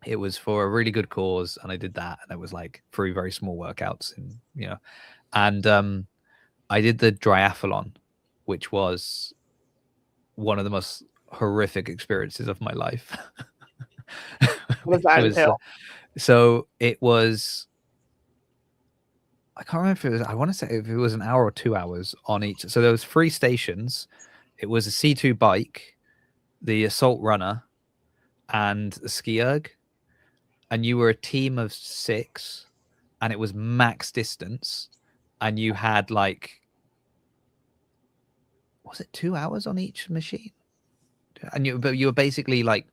It was for a really good cause, and I did that, and it was like 3 very small workouts, and you know, and I did the triathlon, which was one of the most horrific experiences of my life. What does that entail? So it was, I can't remember if it was, I want to say if it was an hour or 2 hours on each. So there was 3 stations. It was a C2 bike, the assault runner, and a ski erg. And you were a team of 6, and it was max distance. And you had like, was it 2 hours on each machine? And you were basically like,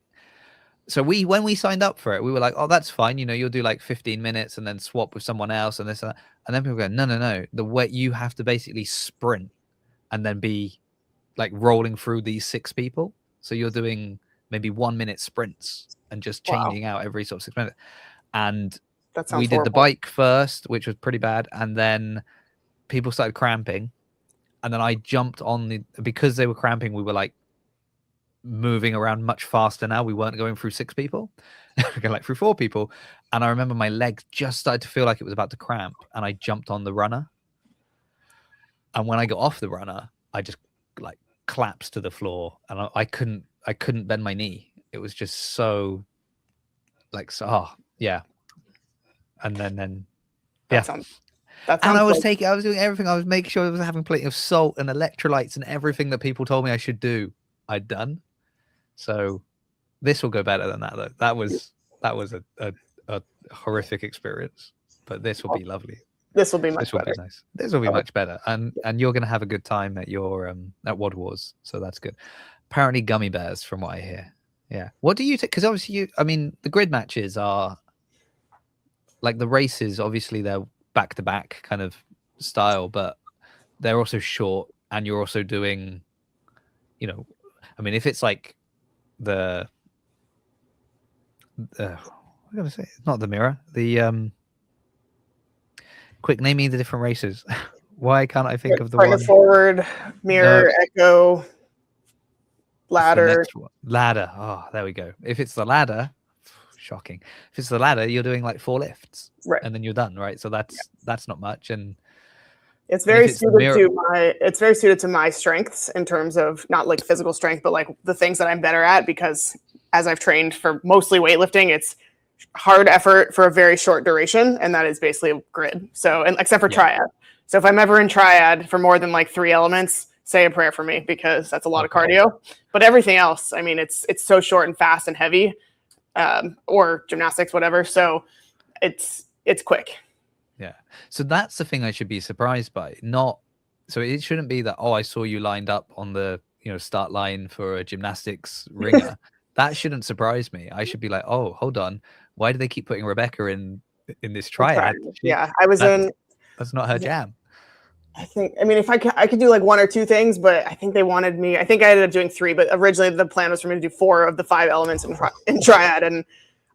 so when we signed up for it, we were like, oh, that's fine. You know, you'll do like 15 minutes and then swap with someone else and this and that. And then people go, no. The way you have to basically sprint and then be like rolling through these 6 people. So you're doing maybe 1 minute sprints and just changing out every sort of 6 minutes. And we did the bike first, which was pretty bad. And then people started cramping. And then I jumped on because they were cramping, we were like moving around much faster now. We weren't going through 6 people, we were like through 4 people. And I remember my legs just started to feel like it was about to cramp. And I jumped on the runner. And when I got off the runner, I just like collapsed to the floor, and I couldn't bend my knee. It was just so like, yeah. And then yeah. And I was doing everything. I was making sure I was having plenty of salt and electrolytes and everything that people told me I should do, I'd done. So this will go better than that, though. That was a horrific experience, but this will be lovely. This will be much better. Be nice. This will be much better, and you're going to have a good time at your at WOD Wars, so that's good. Apparently, gummy bears, from what I hear. Yeah. What do you take? Because obviously, the grid matches are like the races. Obviously, they're back to back kind of style, but they're also short, and you're also doing, you know, if it's like the what am I going to say? It's not the mirror. The quick, name me the different races. Why can't I think of the one? Forward, mirror, echo. ladder. Ladder. Oh, there we go. If it's the ladder, shocking. If it's the ladder, you're doing like 4 lifts, right, and then you're done, right? So that's not much. And it's very suited to my strengths in terms of not like physical strength, but like the things that I'm better at, because as I've trained for mostly weightlifting, it's hard effort for a very short duration, and that is basically a grid. So, and except for triad. So if I'm ever in triad for more than like 3 elements, say a prayer for me, because that's a lot of cardio. But everything else, I mean, it's so short and fast and heavy, or gymnastics, whatever. So it's quick. Yeah. So that's the thing I should be surprised by. So it shouldn't be that, oh, I saw you lined up on the, start line for a gymnastics ringer. That shouldn't surprise me. I should be like, oh, hold on. Why do they keep putting Rebecca in this triad? That's not her jam. I mean, if I could do like 1 or 2 things, but I think they wanted me. I think I ended up doing 3, but originally the plan was for me to do 4 of the 5 elements in triad. And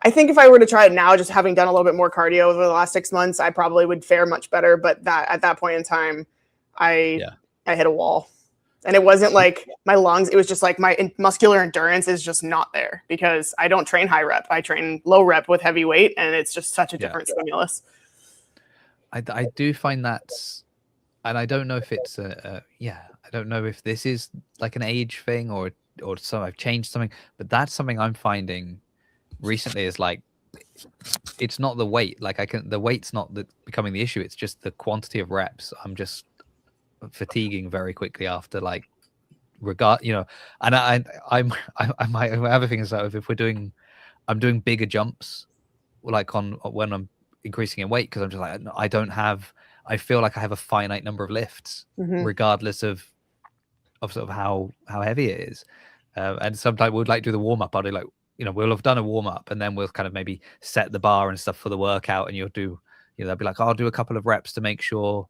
I think if I were to try it now, just having done a little bit more cardio over the last 6 months, I probably would fare much better. But at that point in time, I hit a wall, and it wasn't like my lungs. It was just like my muscular endurance is just not there, because I don't train high rep. I train low rep with heavy weight, and it's just such a different stimulus. I do find that's, and I don't know if it's I don't know if this is like an age thing or so I've changed something, but that's something I'm finding recently is like, it's not the weight. Like the weight's not becoming the issue. It's just the quantity of reps. I'm just fatiguing very quickly after like and I might have a thing is that if I'm doing bigger jumps, like when I'm increasing in weight, because I'm just like, I feel like I have a finite number of lifts, regardless of sort of how heavy it is. And sometimes we'd like do the warm up. I'll do like, we'll have done a warm up, and then we'll kind of maybe set the bar and stuff for the workout. And you'll do, they'll be like, I'll do a couple of reps to make sure.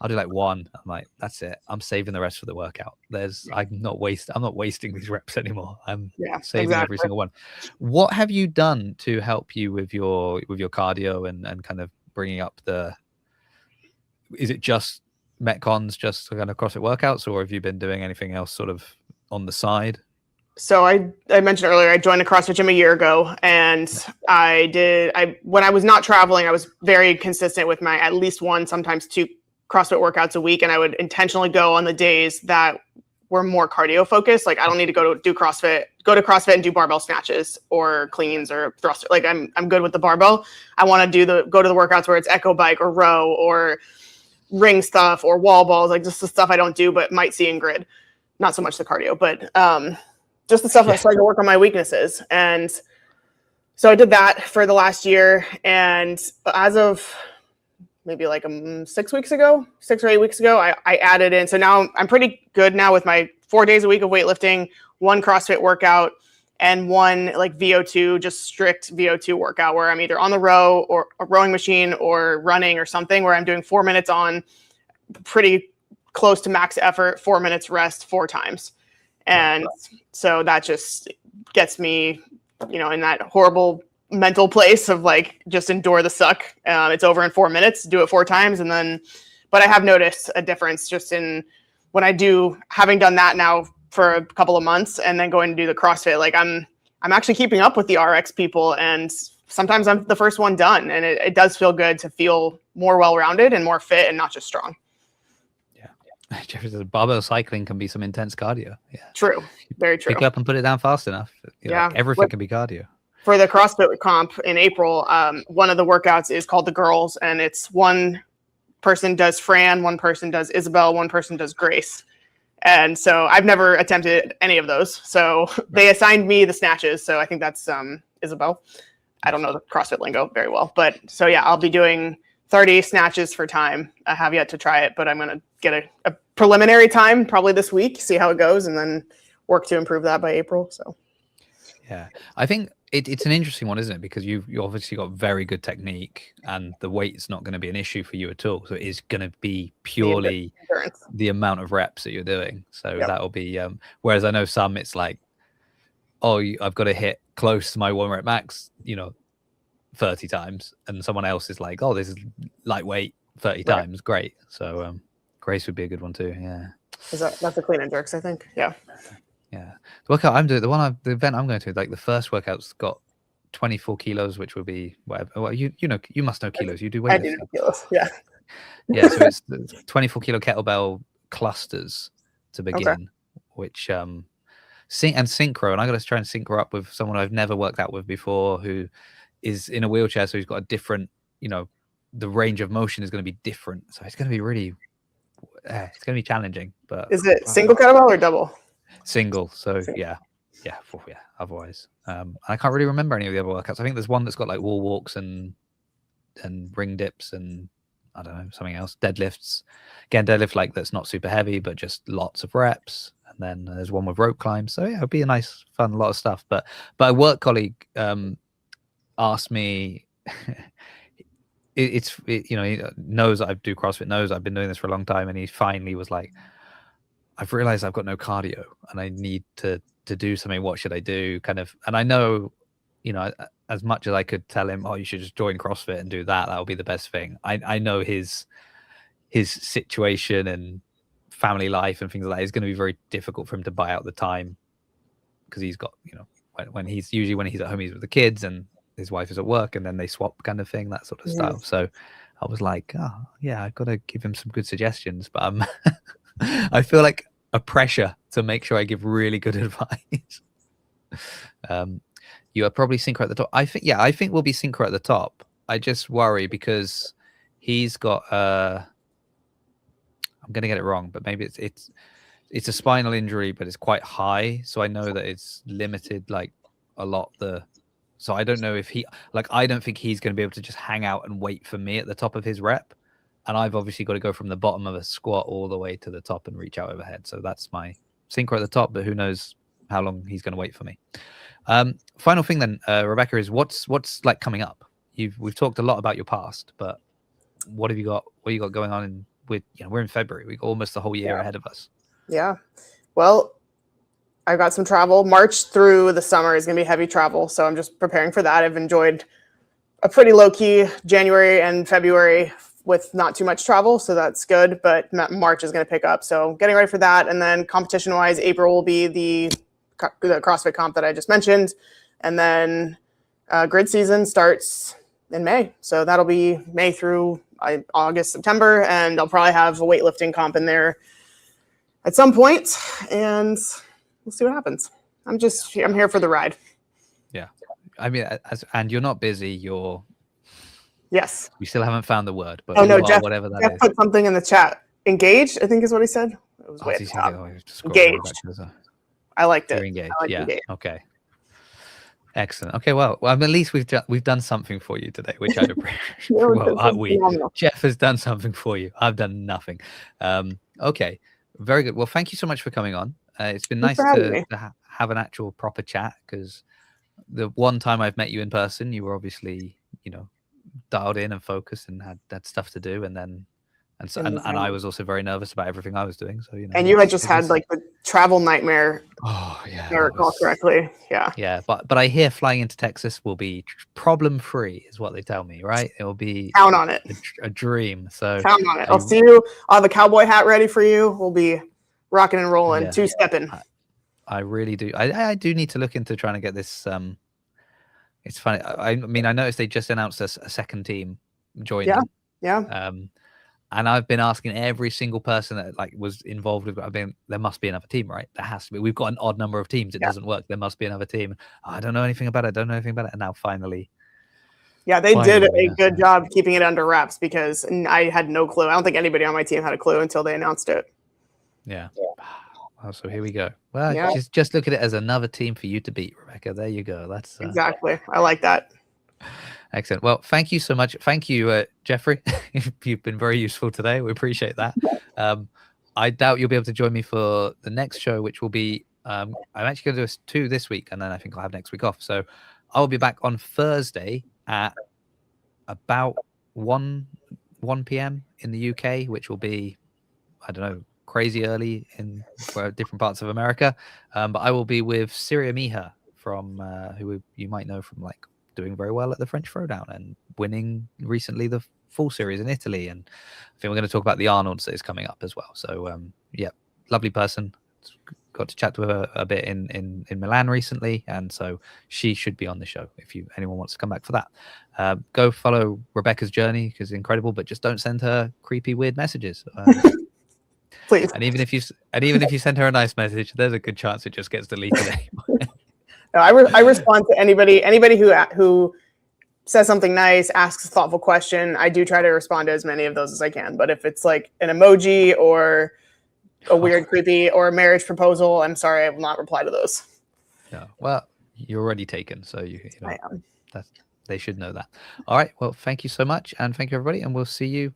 I'll do like 1. I'm like, that's it. I'm saving the rest for the workout. I'm not wasting these reps anymore. I'm saving every single one. What have you done to help you with your cardio and kind of bringing up is it just Metcons, just kind of CrossFit workouts, or have you been doing anything else sort of on the side? So I mentioned earlier, I joined a CrossFit gym a year ago, and when I was not traveling, I was very consistent with my at least 1, sometimes 2 CrossFit workouts a week. And I would intentionally go on the days that were more cardio focused. Like I don't need to go to CrossFit and do barbell snatches or cleans or thruster. Like I'm good with the barbell. I want to go to the workouts where it's echo bike or row or ring stuff or wall balls, like just the stuff I don't do, but might see in grid. Not so much the cardio, but just the stuff I started to work on my weaknesses. And so I did that for the last year. And as of maybe like 6 or 8 weeks ago, I added in. So now I'm pretty good now with my 4 days a week of weightlifting, 1 CrossFit workout, and 1 like VO2, just strict VO2 workout where I'm either on the row or a rowing machine or running or something, where I'm doing 4 minutes on, pretty close to max effort, 4 minutes rest 4 times. And so that just gets me, in that horrible mental place of like, just endure the suck. It's over in 4 minutes, do it 4 times. But I have noticed a difference just in when I do, having done that now for a couple of months and then going to do the CrossFit, like I'm actually keeping up with the RX people, and sometimes I'm the first one done, and it does feel good to feel more well-rounded and more fit and not just strong. Jeffrey says barbell cycling can be some intense cardio. Yeah, true, very true. Pick it up and put it down fast enough. Like everything can be cardio. For the CrossFit comp in April, one of the workouts is called the girls, and it's 1 person does Fran, 1 person does Isabel, 1 person does Grace. And so I've never attempted any of those. So they assigned me the snatches. So I think that's Isabel. I don't know the CrossFit lingo very well, but so yeah, I'll be doing 30 snatches for time. I have yet to try it, but I'm going to get a preliminary time probably this week, see how it goes, and then work to improve that by April. So yeah, I think it's an interesting one, isn't it? Because you obviously got very good technique, and the weight's not going to be an issue for you at all. So it is going to be purely the amount of reps that you're doing. So that'll be whereas I know some, it's like, oh, I've got to hit close to my 1 rep max, 30 times, and someone else is like, oh, this is lightweight 30 times, great. So Grace would be a good one too. Yeah, that's a clean and jerks, I think. Yeah Yeah. The workout I'm doing, the event I'm going to, like the first workout's got 24 kilos, which will be whatever. Well, you know, you must know kilos. You do weightlifting. I do know kilos. Yeah. Yeah. So it's the 24 kilo kettlebell clusters to begin, Okay. which synchro. And I got to try and synchro up with someone I've never worked out with before, who is in a wheelchair. So he's got a different, you know, the range of motion is going to be different. So it's going to be really, it's going to be challenging. But is it single kettlebell or double? Single. So yeah. Otherwise, I can't really remember any of the other workouts. I think there's one that's got like wall walks and ring dips and I don't know, something else. Deadlifts. Again, deadlift like that's not super heavy, but just lots of reps. And then there's one with rope climb. So yeah, it'll be a nice, fun, lot of stuff. But a work colleague asked me. He knows that I do CrossFit, knows I've been doing this for a long time, and he finally was like, I've realized I've got no cardio and I need to do something. What should I do? Kind of. And I know, you know, as much as I could tell him, oh, you should just join CrossFit and do that. That'll be the best thing. I know his situation and family life and things like that is going to be very difficult for him to buy out the time, because he's got, you know, when he's at home, he's with the kids and his wife is at work, and then they swap kind of thing, that sort of style. So I was like, oh yeah, I've got to give him some good suggestions, but I feel like a pressure to make sure I give really good advice. You are probably synchro at the top. I think we'll be synchro at the top. I just worry because he's got I'm gonna get it wrong, but maybe it's a spinal injury, but it's quite high. So I know that it's limited like a lot. So I don't know if I don't think he's going to be able to just hang out and wait for me at the top of his rep. And I've obviously got to go from the bottom of a squat all the way to the top and reach out overhead. So that's my synchro at the top, but who knows how long he's going to wait for me. Final thing then, Rebecca, is what's like coming up? We've talked a lot about your past, but what have you got? What you got going on we're in February. We've got almost the whole year ahead of us. Yeah. Well, I've got some travel. March through the summer is going to be heavy travel. So I'm just preparing for that. I've enjoyed a pretty low key January and February with not too much travel. So that's good. But March is going to pick up. So getting ready for that. And then competition wise, April will be the CrossFit comp that I just mentioned. And then grid season starts in May. So that'll be May through August, September. And I'll probably have a weightlifting comp in there at some point. And we'll see what happens. I'm here for the ride. Yeah. I mean, and you're not busy. Yes. We still haven't found the word, but Jeff, whatever that Jeff is. Put something in the chat. Engaged, I think is what he said. It was way at the top. Engaged. I liked it. You're engaged. Yeah. Engaged. Okay. Excellent. Okay. Well, at least we've done something for you today, which I appreciate. Jeff has done something for you. I've done nothing. Okay. Very good. Well, thank you so much for coming on. It's been nice to have an actual proper chat, because the one time I've met you in person, you were obviously, you know, dialed in and focused and had stuff to do, and I was also very nervous about everything I was doing. So, you know, and you had just had like the travel nightmare. Oh yeah, if I recall correctly. Yeah. Yeah, but I hear flying into Texas will be problem free, is what they tell me. Right? It will be count on it. A dream. So count on it. I'll see you. I'll have a cowboy hat ready for you. We'll be rocking and rolling, two-stepping. I really do. I do need to look into trying to get this. It's funny. I mean, I noticed they just announced a second team joining. Yeah. And I've been asking every single person that was involved with. I mean, there must be another team, right? There has to be. We've got an odd number of teams. It doesn't work. There must be another team. I don't know anything about it. And now finally. Yeah, they did a good job keeping it under wraps, because I had no clue. I don't think anybody on my team had a clue until they announced it. Yeah. Well, so here we go. Well, just look at it as another team for you to beat, Rebecca. There you go. That's exactly. I like that. Excellent. Well, thank you so much. Thank you, Jeffrey. You've been very useful today. We appreciate that. I doubt you'll be able to join me for the next show, which will be, I'm actually going to do 2 this week, and then I think I'll have next week off. So I'll be back on Thursday at about 1 p.m. in the UK, which will be, I don't know, crazy early in different parts of America. But I will be with Syria Miha from who you might know from doing very well at the French Throwdown and winning recently the full series in Italy. And I think we're going to talk about the Arnolds that is coming up as well. So yeah, lovely person. got to chat to her a bit in Milan recently, and so she should be on the show if anyone wants to come back for that. Go follow Rebecca's journey because it's incredible, but just don't send her creepy, weird messages. Please. And even if you send her a nice message, there's a good chance it just gets deleted anyway. No, I respond to anybody who says something nice, asks a thoughtful question. I do try to respond to as many of those as I can. But if it's like an emoji or a weird, creepy, or a marriage proposal, I'm sorry, I will not reply to those. No, well, you're already taken, so you know, I am. they should know that. All right, well, thank you so much, and thank you everybody, and we'll see you